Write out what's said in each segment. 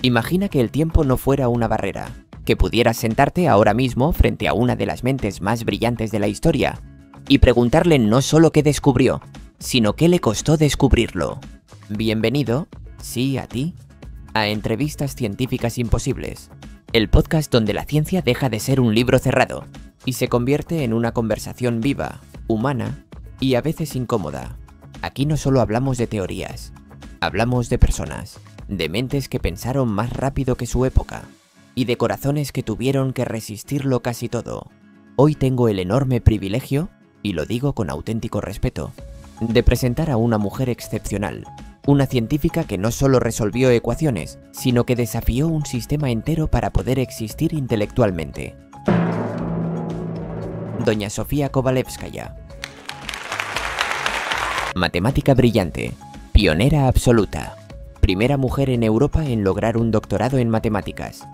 Imagina que el tiempo no fuera una barrera, que pudieras sentarte ahora mismo frente a una de las mentes más brillantes de la historia y preguntarle no solo qué descubrió, sino qué le costó descubrirlo. Bienvenido, sí a ti, a Entrevistas Científicas Imposibles, el podcast donde la ciencia deja de ser un libro cerrado y se convierte en una conversación viva, humana y a veces incómoda. Aquí no solo hablamos de teorías, hablamos de personas, de mentes que pensaron más rápido que su época y de corazones que tuvieron que resistirlo casi todo. Hoy tengo el enorme privilegio, y lo digo con auténtico respeto, de presentar a una mujer excepcional, una científica que no solo resolvió ecuaciones, sino que desafió un sistema entero para poder existir intelectualmente. Doña Sofía Kovalevskaya. Matemática brillante, pionera absoluta, primera mujer en Europa en lograr un doctorado en matemáticas,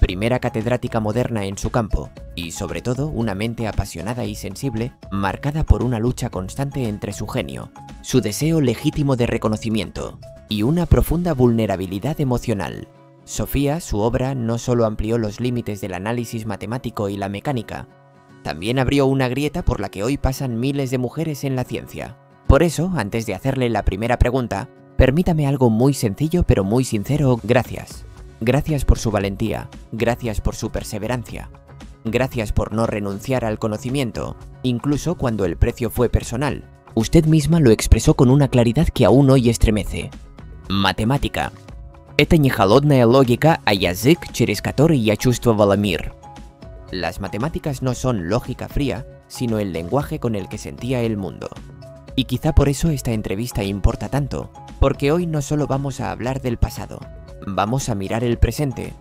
primera catedrática moderna en su campo y, sobre todo, una mente apasionada y sensible, marcada por una lucha constante entre su genio, su deseo legítimo de reconocimiento y una profunda vulnerabilidad emocional. Sofía, su obra, no solo amplió los límites del análisis matemático y la mecánica, también abrió una grieta por la que hoy pasan miles de mujeres en la ciencia. Por eso, antes de hacerle la primera pregunta, permítame algo muy sencillo pero muy sincero. Gracias. Gracias por su valentía, gracias por su perseverancia, gracias por no renunciar al conocimiento, incluso cuando el precio fue personal. Usted misma lo expresó con una claridad que aún hoy estremece. Matemática. Это не холодная логика, а язык, через который я чувствовала мир. Las matemáticas no son lógica fría, sino el lenguaje con el que sentía el mundo. Y quizá por eso esta entrevista importa tanto, porque hoy no solo vamos a hablar del pasado, vamos a mirar el presente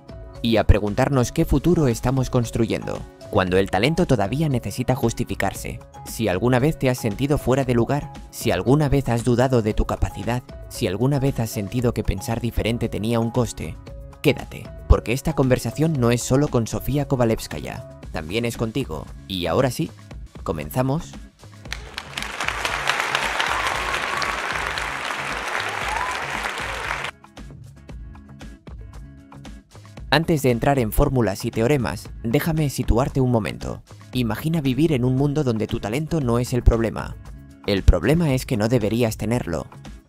y a preguntarnos qué futuro estamos construyendo, cuando el talento todavía necesita justificarse. Si alguna vez te has sentido fuera de lugar, si alguna vez has dudado de tu capacidad, si alguna vez has sentido que pensar diferente tenía un coste, quédate, porque esta conversación no es solo con Sofía Kovalevskaya, también es contigo. Y ahora sí, comenzamos. Antes de entrar en fórmulas y teoremas, déjame situarte un momento. Imagina vivir en un mundo donde tu talento no es el problema. El problema es que no deberías tenerlo.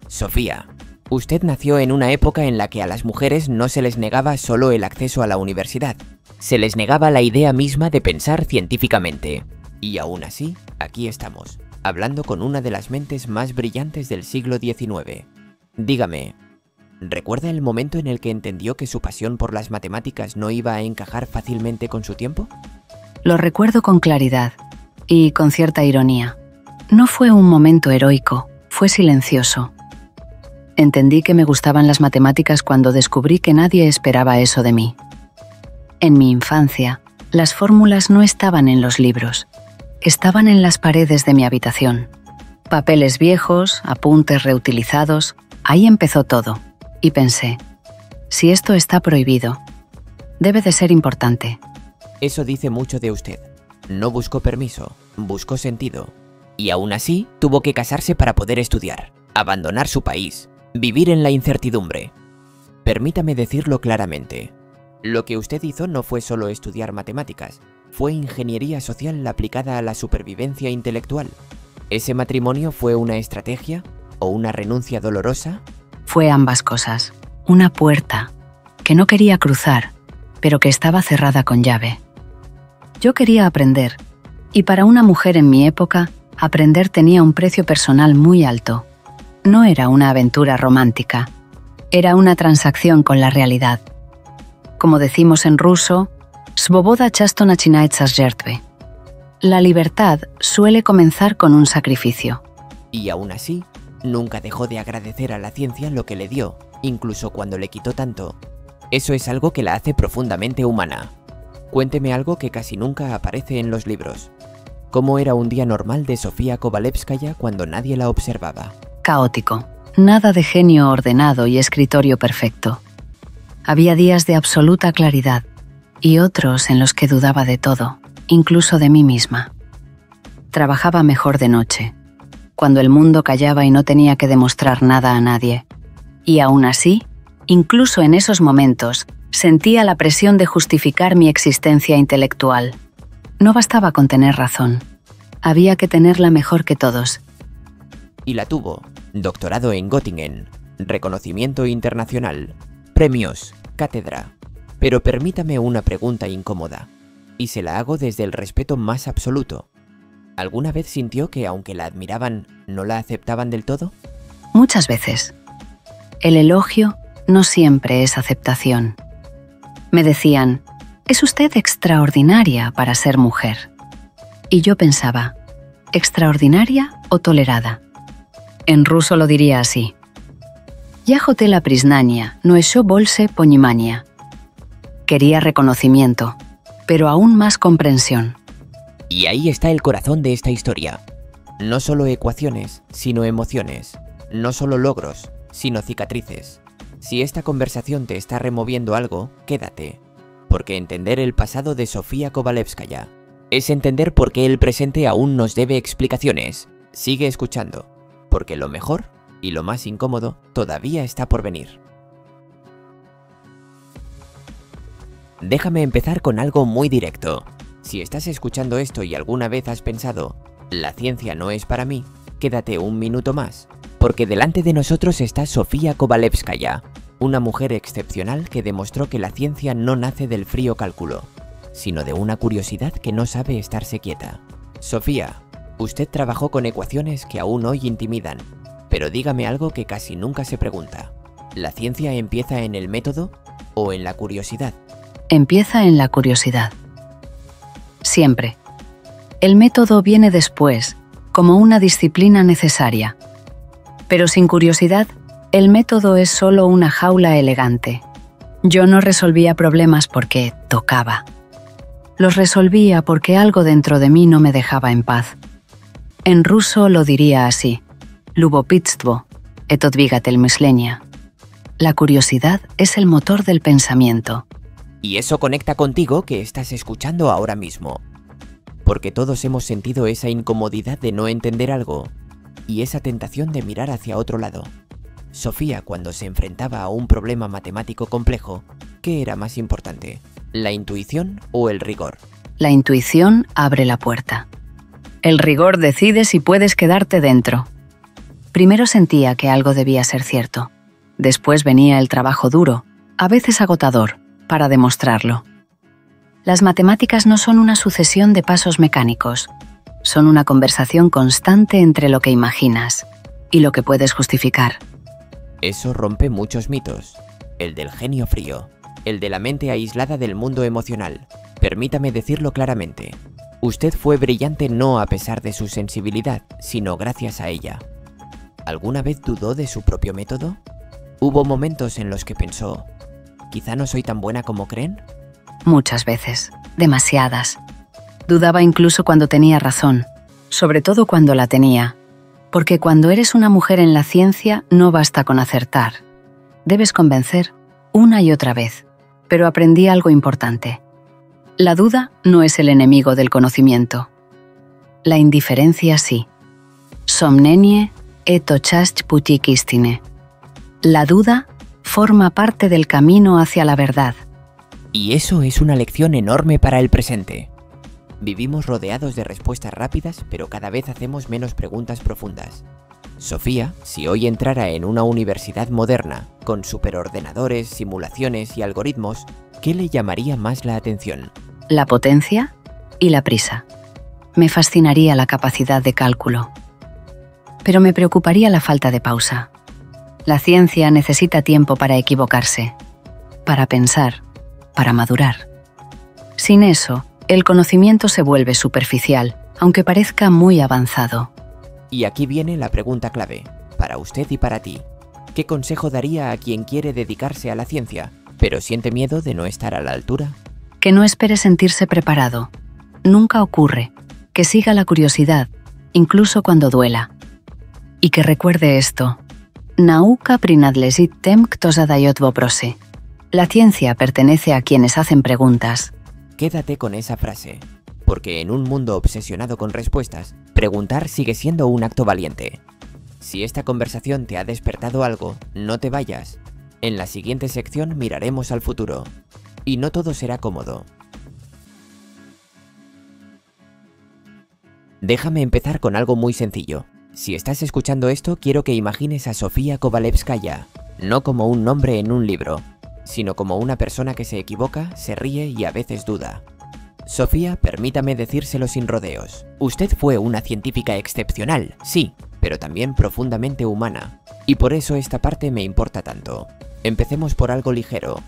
Sofía, usted nació en una época en la que a las mujeres no se les negaba solo el acceso a la universidad. Se les negaba la idea misma de pensar científicamente. Y aún así, aquí estamos, hablando con una de las mentes más brillantes del siglo XIX. Dígame, ¿recuerda el momento en el que entendió que su pasión por las matemáticas no iba a encajar fácilmente con su tiempo? Lo recuerdo con claridad y con cierta ironía. No fue un momento heroico, fue silencioso. Entendí que me gustaban las matemáticas cuando descubrí que nadie esperaba eso de mí. En mi infancia, las fórmulas no estaban en los libros, estaban en las paredes de mi habitación. Papeles viejos, apuntes reutilizados, ahí empezó todo. Y pensé, si esto está prohibido, debe de ser importante. Eso dice mucho de usted. No buscó permiso, buscó sentido. Y aún así, tuvo que casarse para poder estudiar, abandonar su país, vivir en la incertidumbre. Permítame decirlo claramente. Lo que usted hizo no fue solo estudiar matemáticas, fue ingeniería social aplicada a la supervivencia intelectual. ¿Ese matrimonio fue una estrategia o una renuncia dolorosa? Fue ambas cosas. Una puerta que no quería cruzar, pero que estaba cerrada con llave. Yo quería aprender, y para una mujer en mi época, aprender tenía un precio personal muy alto. No era una aventura romántica, era una transacción con la realidad. Como decimos en ruso, «Svoboda chasto начинается с жертвы». La libertad suele comenzar con un sacrificio. Y aún así, nunca dejó de agradecer a la ciencia lo que le dio, incluso cuando le quitó tanto. Eso es algo que la hace profundamente humana. Cuénteme algo que casi nunca aparece en los libros. ¿Cómo era un día normal de Sofía Kovalevskaya cuando nadie la observaba? Caótico. Nada de genio ordenado y escritorio perfecto. Había días de absoluta claridad y otros en los que dudaba de todo, incluso de mí misma. Trabajaba mejor de noche, cuando el mundo callaba y no tenía que demostrar nada a nadie. Y aún así, Incluso en esos momentos, sentía la presión de justificar mi existencia intelectual. No bastaba con tener razón. Había que tenerla mejor que todos. Y la tuvo. Doctorado en Göttingen, reconocimiento internacional, premios, cátedra. Pero permítame una pregunta incómoda, y se la hago desde el respeto más absoluto. ¿Alguna vez sintió que, aunque la admiraban, no la aceptaban del todo? Muchas veces. El elogio no siempre es aceptación. Me decían, «Es usted extraordinaria para ser mujer». Y yo pensaba, ¿extraordinaria o tolerada? En ruso lo diría así. «Я хотела признания, но еще больше понимания». Quería reconocimiento, pero aún más comprensión. Y ahí está el corazón de esta historia. No solo ecuaciones, sino emociones. No solo logros, sino cicatrices. Si esta conversación te está removiendo algo, quédate. Porque entender el pasado de Sofía Kovalevskaya es entender por qué el presente aún nos debe explicaciones. Sigue escuchando, porque lo mejor y lo más incómodo todavía está por venir. Déjame empezar con algo muy directo. Si estás escuchando esto y alguna vez has pensado, la ciencia no es para mí, quédate un minuto más, porque delante de nosotros está Sofía Kovalevskaya, una mujer excepcional que demostró que la ciencia no nace del frío cálculo, sino de una curiosidad que no sabe estarse quieta. Sofía, usted trabajó con ecuaciones que aún hoy intimidan, pero dígame algo que casi nunca se pregunta. ¿La ciencia empieza en el método o en la curiosidad? Empieza en la curiosidad. Siempre. El método viene después, como una disciplina necesaria. Pero sin curiosidad, el método es solo una jaula elegante. Yo no resolvía problemas porque tocaba. Los resolvía porque algo dentro de mí no me dejaba en paz. En ruso lo diría así: Любопытство – это двигатель мышления. La curiosidad es el motor del pensamiento. Y eso conecta contigo que estás escuchando ahora mismo. Porque todos hemos sentido esa incomodidad de no entender algo y esa tentación de mirar hacia otro lado. Sofía, cuando se enfrentaba a un problema matemático complejo, ¿qué era más importante? ¿La intuición o el rigor? La intuición abre la puerta. El rigor decide si puedes quedarte dentro. Primero sentía que algo debía ser cierto. Después venía el trabajo duro, a veces agotador, para demostrarlo. Las matemáticas no son una sucesión de pasos mecánicos, son una conversación constante entre lo que imaginas y lo que puedes justificar. Eso rompe muchos mitos. El del genio frío, el de la mente aislada del mundo emocional. Permítame decirlo claramente. Usted fue brillante no a pesar de su sensibilidad, sino gracias a ella. ¿Alguna vez dudó de su propio método? ¿Hubo momentos en los que pensó, quizá no soy tan buena como creen? Muchas veces, demasiadas. Dudaba incluso cuando tenía razón, sobre todo cuando la tenía, porque cuando eres una mujer en la ciencia no basta con acertar. Debes convencer una y otra vez, pero aprendí algo importante. La duda no es el enemigo del conocimiento. La indiferencia sí. Somnenie et ochast putik istine. La duda forma parte del camino hacia la verdad. Y eso es una lección enorme para el presente. Vivimos rodeados de respuestas rápidas, pero cada vez hacemos menos preguntas profundas. Sofía, si hoy entrara en una universidad moderna, con superordenadores, simulaciones y algoritmos, ¿qué le llamaría más la atención? La potencia y la prisa. Me fascinaría la capacidad de cálculo. Pero me preocuparía la falta de pausa. La ciencia necesita tiempo para equivocarse, para pensar, para madurar. Sin eso, el conocimiento se vuelve superficial, aunque parezca muy avanzado. Y aquí viene la pregunta clave, para usted y para ti. ¿Qué consejo daría a quien quiere dedicarse a la ciencia, pero siente miedo de no estar a la altura? Que no espere sentirse preparado. Nunca ocurre. Que siga la curiosidad, incluso cuando duela. Y que recuerde esto. Nauka priнадлежит тем, кто задает вопросы. La ciencia pertenece a quienes hacen preguntas. Quédate con esa frase, porque en un mundo obsesionado con respuestas, preguntar sigue siendo un acto valiente. Si esta conversación te ha despertado algo, no te vayas. En la siguiente sección miraremos al futuro. Y no todo será cómodo. Déjame empezar con algo muy sencillo. Si estás escuchando esto, quiero que imagines a Sofía Kovalevskaya, no como un nombre en un libro, sino como una persona que se equivoca, se ríe y a veces duda. Sofía, permítame decírselo sin rodeos. Usted fue una científica excepcional, sí, pero también profundamente humana. Y por eso esta parte me importa tanto. Empecemos por algo ligero.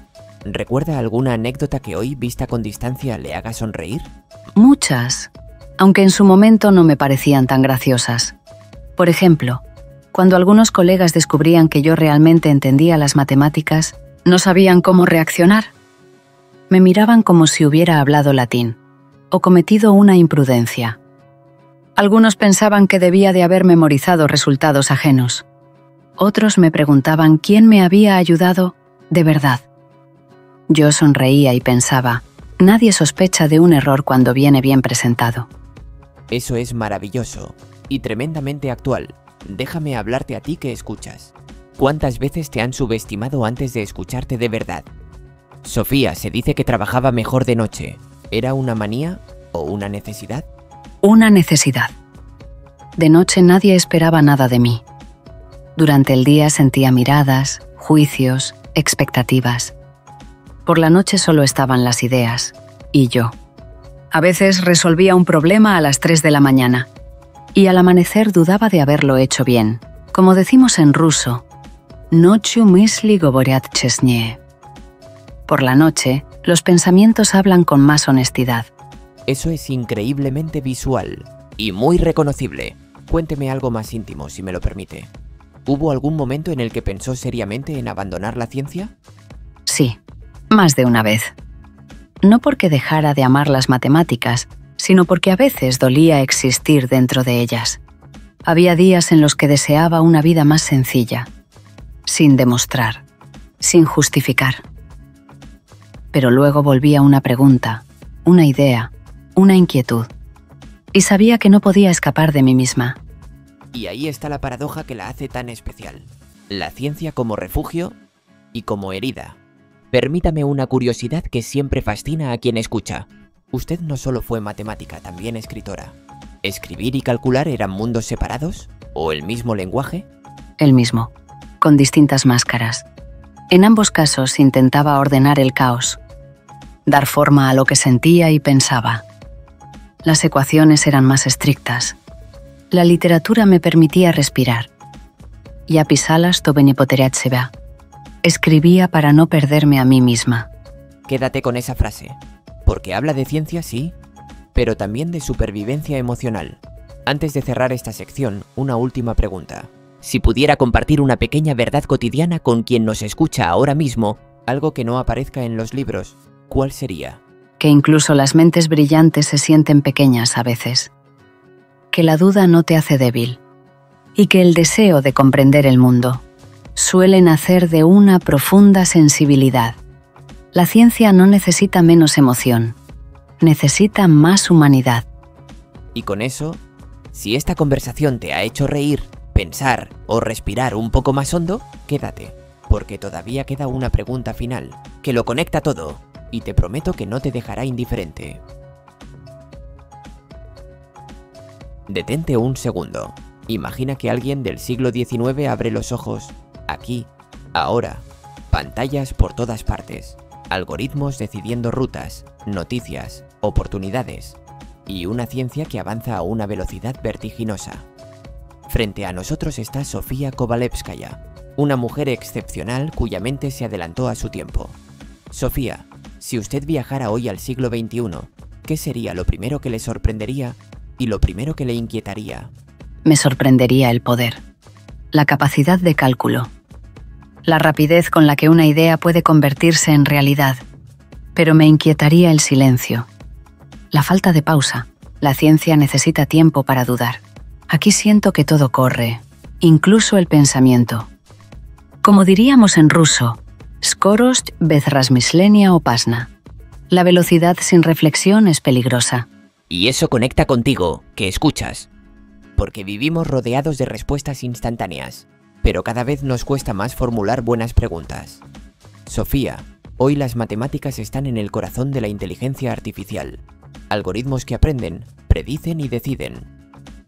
¿Recuerda alguna anécdota que hoy, vista con distancia, le haga sonreír? Muchas, aunque en su momento no me parecían tan graciosas. Por ejemplo, cuando algunos colegas descubrían que yo realmente entendía las matemáticas, no sabían cómo reaccionar. Me miraban como si hubiera hablado latín o cometido una imprudencia. Algunos pensaban que debía de haber memorizado resultados ajenos. Otros me preguntaban quién me había ayudado de verdad. Yo sonreía y pensaba, nadie sospecha de un error cuando viene bien presentado. Eso es maravilloso y tremendamente actual. Déjame hablarte a ti que escuchas. ¿Cuántas veces te han subestimado antes de escucharte de verdad? Sofía, se dice que trabajaba mejor de noche. ¿Era una manía o una necesidad? Una necesidad. De noche nadie esperaba nada de mí. Durante el día sentía miradas, juicios, expectativas. Por la noche solo estaban las ideas y yo. A veces resolvía un problema a las 3 de la mañana y al amanecer dudaba de haberlo hecho bien. Como decimos en ruso, «Ночью мысли говорят честнее». Por la noche, los pensamientos hablan con más honestidad. Eso es increíblemente visual y muy reconocible. Cuénteme algo más íntimo, si me lo permite. ¿Hubo algún momento en el que pensó seriamente en abandonar la ciencia? Sí, más de una vez. No porque dejara de amar las matemáticas, sino porque a veces dolía existir dentro de ellas. Había días en los que deseaba una vida más sencilla, sin demostrar, sin justificar. Pero luego volvía una pregunta, una idea, una inquietud, y sabía que no podía escapar de mí misma. Y ahí está la paradoja que la hace tan especial. La ciencia como refugio y como herida. Permítame una curiosidad que siempre fascina a quien escucha. Usted no solo fue matemática, también escritora. ¿Escribir y calcular eran mundos separados? ¿O el mismo lenguaje? El mismo, con distintas máscaras. En ambos casos intentaba ordenar el caos, dar forma a lo que sentía y pensaba. Las ecuaciones eran más estrictas. La literatura me permitía respirar. Ya pisalas to benipoteriat seba. Escribía para no perderme a mí misma. Quédate con esa frase, porque habla de ciencia, sí, pero también de supervivencia emocional. Antes de cerrar esta sección, una última pregunta. Si pudiera compartir una pequeña verdad cotidiana con quien nos escucha ahora mismo, algo que no aparezca en los libros, ¿cuál sería? Que incluso las mentes brillantes se sienten pequeñas a veces. Que la duda no te hace débil. Y que el deseo de comprender el mundo suele nacer de una profunda sensibilidad. La ciencia no necesita menos emoción, necesita más humanidad. Y con eso, si esta conversación te ha hecho reír, pensar o respirar un poco más hondo, quédate, porque todavía queda una pregunta final, que lo conecta todo, y te prometo que no te dejará indiferente. Detente un segundo. Imagina que alguien del siglo XIX abre los ojos, aquí, ahora, pantallas por todas partes, algoritmos decidiendo rutas, noticias, oportunidades, y una ciencia que avanza a una velocidad vertiginosa. Frente a nosotros está Sofía Kovalevskaya, una mujer excepcional cuya mente se adelantó a su tiempo. Sofía, si usted viajara hoy al siglo XXI, ¿qué sería lo primero que le sorprendería y lo primero que le inquietaría? Me sorprendería el poder, la capacidad de cálculo, la rapidez con la que una idea puede convertirse en realidad, pero me inquietaría el silencio, la falta de pausa. La ciencia necesita tiempo para dudar. Aquí siento que todo corre, incluso el pensamiento. Como diríamos en ruso, skorost bez razmislenia opasna. La velocidad sin reflexión es peligrosa. Y eso conecta contigo, que escuchas. Porque vivimos rodeados de respuestas instantáneas. pero cada vez nos cuesta más formular buenas preguntas. Sofía, hoy las matemáticas están en el corazón de la inteligencia artificial. Algoritmos que aprenden, predicen y deciden.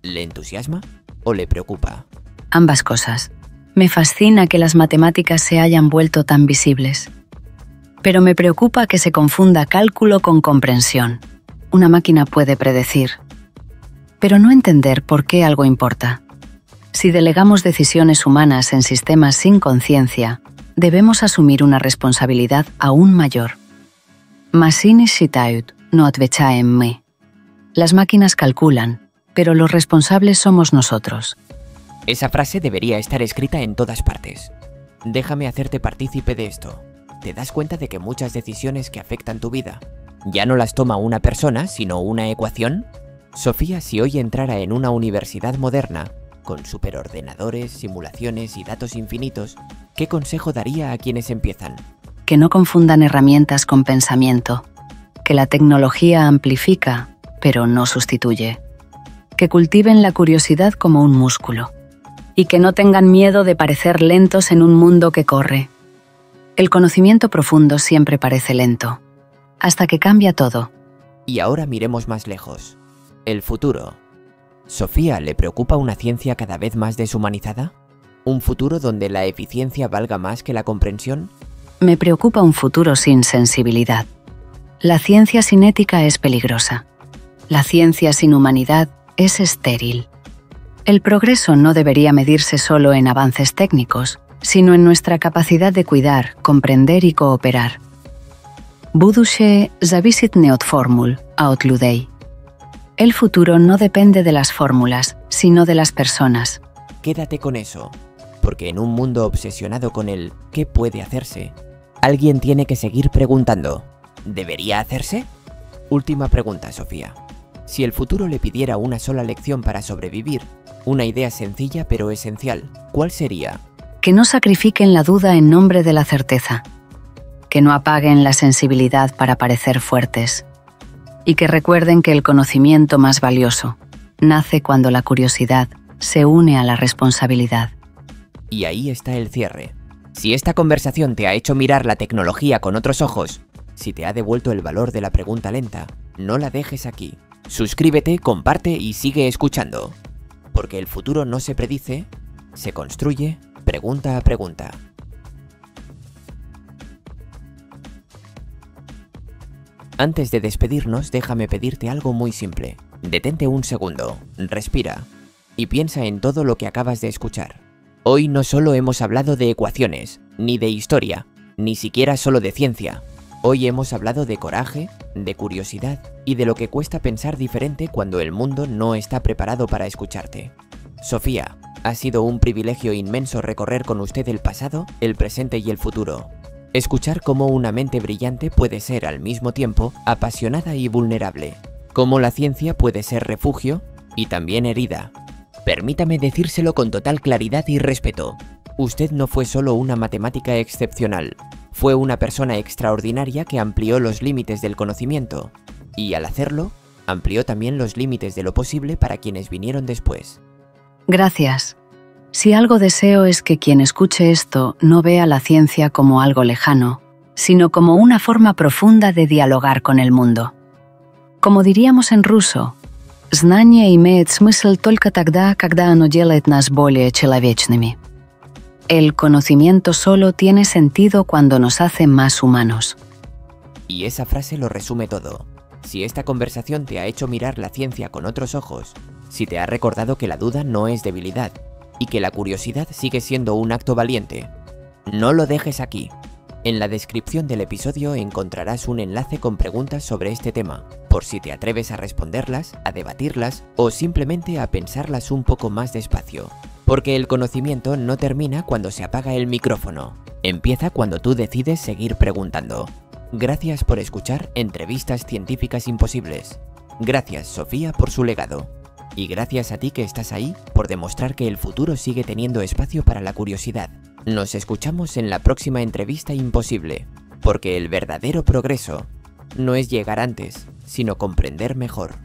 ¿Le entusiasma o le preocupa? Ambas cosas. Me fascina que las matemáticas se hayan vuelto tan visibles. Pero me preocupa que se confunda cálculo con comprensión. Una máquina puede predecir, pero no entender por qué algo importa. Si delegamos decisiones humanas en sistemas sin conciencia, debemos asumir una responsabilidad aún mayor. Машини считают, но отвечаем мы. Las máquinas calculan, pero los responsables somos nosotros. Esa frase debería estar escrita en todas partes. Déjame hacerte partícipe de esto. ¿Te das cuenta de que muchas decisiones que afectan tu vida ya no las toma una persona, sino una ecuación? Sofía, si hoy entrara en una universidad moderna, con superordenadores, simulaciones y datos infinitos, ¿qué consejo daría a quienes empiezan? Que no confundan herramientas con pensamiento. Que la tecnología amplifica, pero no sustituye. Que cultiven la curiosidad como un músculo. Y que no tengan miedo de parecer lentos en un mundo que corre. El conocimiento profundo siempre parece lento, hasta que cambia todo. Y ahora miremos más lejos. El futuro. ¿Sofía le preocupa una ciencia cada vez más deshumanizada? ¿Un futuro donde la eficiencia valga más que la comprensión? Me preocupa un futuro sin sensibilidad. La ciencia sin ética es peligrosa. La ciencia sin humanidad es estéril. El progreso no debería medirse solo en avances técnicos, sino en nuestra capacidad de cuidar, comprender y cooperar. Будущее зависит не от формул, а от людей. El futuro no depende de las fórmulas, sino de las personas. Quédate con eso, porque en un mundo obsesionado con el ¿qué puede hacerse?, alguien tiene que seguir preguntando, ¿debería hacerse? Última pregunta, Sofía. Si el futuro le pidiera una sola lección para sobrevivir, una idea sencilla pero esencial, ¿cuál sería? Que no sacrifiquen la duda en nombre de la certeza. Que no apaguen la sensibilidad para parecer fuertes. Y que recuerden que el conocimiento más valioso nace cuando la curiosidad se une a la responsabilidad. Y ahí está el cierre. Si esta conversación te ha hecho mirar la tecnología con otros ojos, si te ha devuelto el valor de la pregunta lenta, no la dejes aquí. Suscríbete, comparte y sigue escuchando. Porque el futuro no se predice, se construye pregunta a pregunta. Antes de despedirnos, déjame pedirte algo muy simple. Detente un segundo, respira y piensa en todo lo que acabas de escuchar. Hoy no solo hemos hablado de ecuaciones, ni de historia, ni siquiera solo de ciencia. Hoy hemos hablado de coraje, de curiosidad y de lo que cuesta pensar diferente cuando el mundo no está preparado para escucharte. Sofía, ha sido un privilegio inmenso recorrer con usted el pasado, el presente y el futuro. Escuchar cómo una mente brillante puede ser al mismo tiempo apasionada y vulnerable. Cómo la ciencia puede ser refugio y también herida. Permítame decírselo con total claridad y respeto. Usted no fue solo una matemática excepcional. Fue una persona extraordinaria que amplió los límites del conocimiento. Y al hacerlo, amplió también los límites de lo posible para quienes vinieron después. Gracias. Si algo deseo es que quien escuche esto no vea la ciencia como algo lejano, sino como una forma profunda de dialogar con el mundo. Como diríamos en ruso, «Знание имеет смысл только тогда, когда оно делает нас более человечными». El conocimiento solo tiene sentido cuando nos hace más humanos. Y esa frase lo resume todo. Si esta conversación te ha hecho mirar la ciencia con otros ojos, si te ha recordado que la duda no es debilidad, y que la curiosidad sigue siendo un acto valiente, no lo dejes aquí. En la descripción del episodio encontrarás un enlace con preguntas sobre este tema, por si te atreves a responderlas, a debatirlas o simplemente a pensarlas un poco más despacio. Porque el conocimiento no termina cuando se apaga el micrófono, empieza cuando tú decides seguir preguntando. Gracias por escuchar Entrevistas Científicas Imposibles. Gracias, Sofía, por su legado. Y gracias a ti que estás ahí por demostrar que el futuro sigue teniendo espacio para la curiosidad. Nos escuchamos en la próxima entrevista imposible, porque el verdadero progreso no es llegar antes, sino comprender mejor.